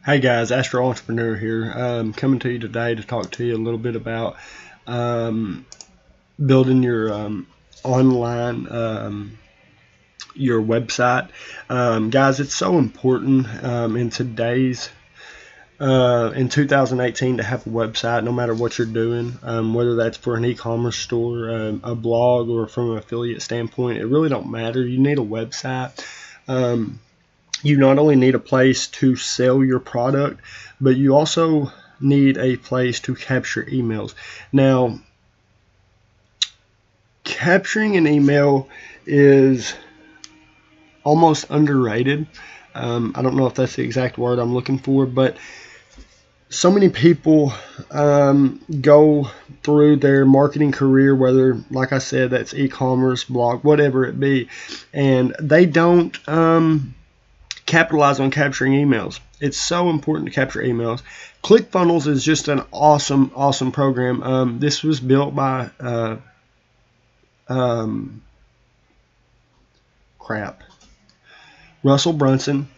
Hey guys, Astro Entrepreneur here. Coming to you today to talk to you a little bit about building your online your website. Guys, it's so important in today's in 2018 to have a website, no matter what you're doing, whether that's for an e-commerce store, a blog, or from an affiliate standpoint. It really don't matter. You need a website. You not only need a place to sell your product, but you also need a place to capture emails. Now, capturing an email is almost underrated. I don't know if that's the exact word I'm looking for, but so many people go through their marketing career, whether, like I said, that's e-commerce, blog, whatever it be, and they don't capitalize on capturing emails. It's so important to capture emails. ClickFunnels is just an awesome program. This was built by Russell Brunson.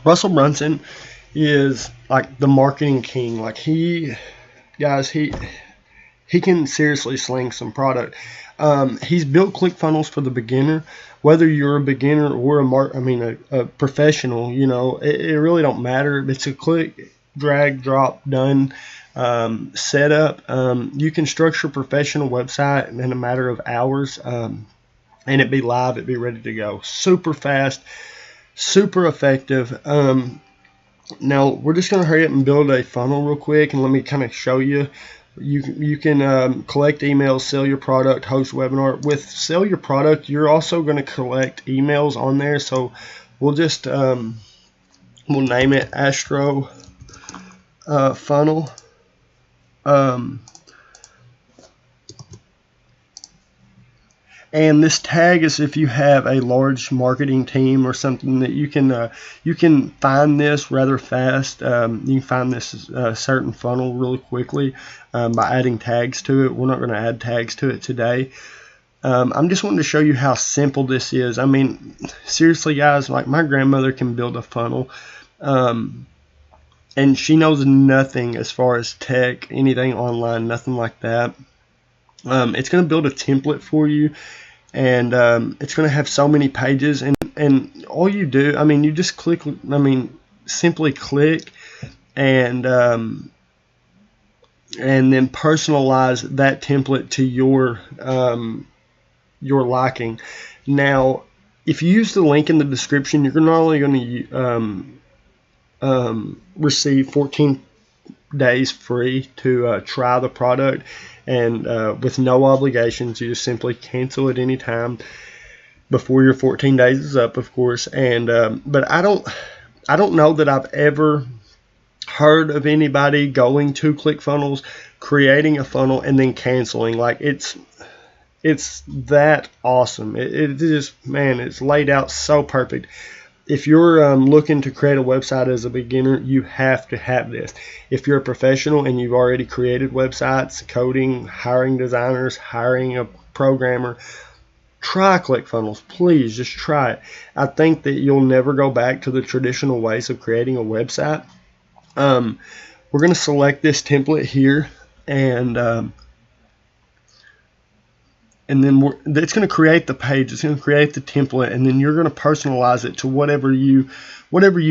Russell Brunson is like the marketing king. Like he can seriously sling some product. He's built ClickFunnels for the beginner. Whether you're a beginner or a professional, it really don't matter. It's a click, drag, drop, done setup. You can structure a professional website in a matter of hours, and it'd be live, it'd be ready to go. Super fast, super effective. Now we're just going to hurry up and build a funnel real quick, and let me kind of show you. You can collect emails, sell your product, host webinar. With sell your product, you're also going to collect emails on there. So we'll just we'll name it Astro Funnel. And this tag is if you have a large marketing team or something that you can find this rather fast. You can find this certain funnel really quickly by adding tags to it. We're not going to add tags to it today. I'm just wanting to show you how simple this is. I mean, seriously, guys, like my grandmother can build a funnel, and she knows nothing as far as tech, anything online, nothing like that. It's going to build a template for you, and it's going to have so many pages, and all you do, you just click, simply click and then personalize that template to your liking. Now, if you use the link in the description, you're not only going to receive 14 days free to try the product, and with no obligations. You just simply cancel at any time before your 14 days is up, of course. And but I don't know that I've ever heard of anybody going to ClickFunnels, creating a funnel, and then canceling. Like it's that awesome. It just, man, it's laid out so perfect. If you're looking to create a website as a beginner, you have to have this. If you're a professional and you've already created websites, coding, hiring designers, hiring a programmer, try ClickFunnels. Please, just try it. I think that you'll never go back to the traditional ways of creating a website. We're going to select this template here, and then it's going to create the page. It's going to create the template, and then you're going to personalize it to whatever you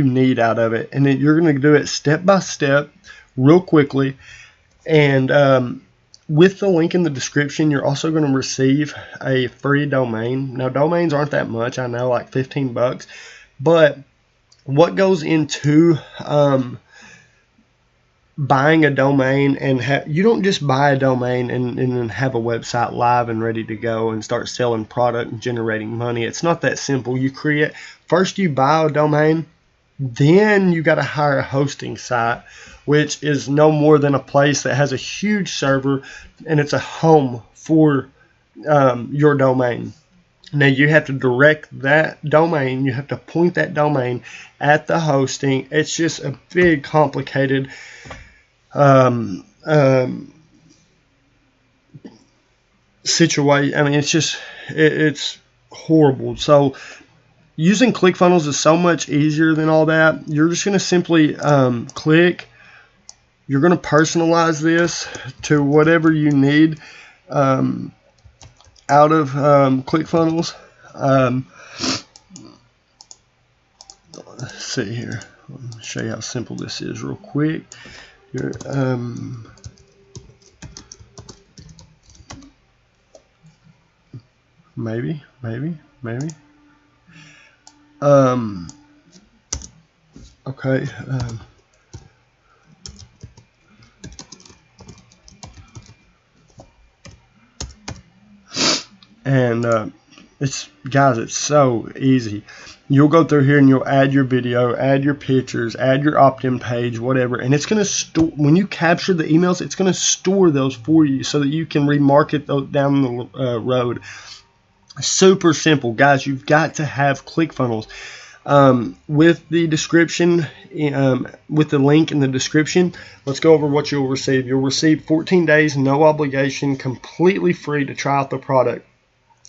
need out of it. And then you're going to do it step by step, real quickly. And with the link in the description, you're also going to receive a free domain. Now, domains aren't that much, I know, like $15, but what goes into buying a domain, and you don't just buy a domain and then have a website live and ready to go and start selling product and generating money. It's not that simple. You buy a domain, then you got to hire a hosting site, which is no more than a place that has a huge server, and it's a home for your domain. Now you have to direct that domain, you have to point that domain at the hosting. It's just a big, complicated situation. It's horrible. So using ClickFunnels is so much easier than all that. You're just going to simply click. You're going to personalize this to whatever you need out of ClickFunnels. Let's see here. Let me show you how simple this is real quick. Maybe. Okay. It's so easy. You'll go through here and you'll add your video, add your pictures, add your opt-in page, whatever, and it's going to store. When you capture the emails, it's going to store those for you so that you can remarket those down the road. Super simple, guys. You've got to have ClickFunnels. With the description, with the link in the description, let's go over what you'll receive. You'll receive 14 days, no obligation, completely free to try out the product.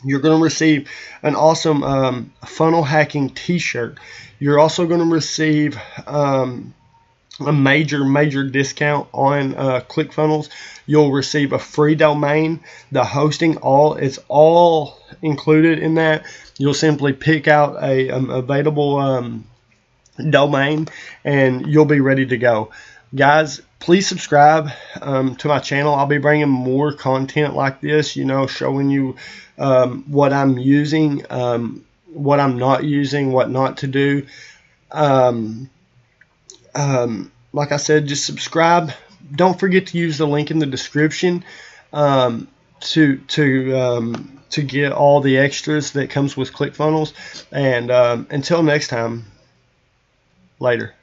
You're going to receive an awesome funnel hacking t-shirt. You're also going to receive a major discount on ClickFunnels. You'll receive a free domain, the hosting, it's all included in that. You'll simply pick out a available domain and you'll be ready to go. Guys, please subscribe to my channel. I'll be bringing more content like this, showing you what I'm using, what I'm not using, what not to do. Like I said, just subscribe. Don't forget to use the link in the description to get all the extras that comes with ClickFunnels. And until next time, later.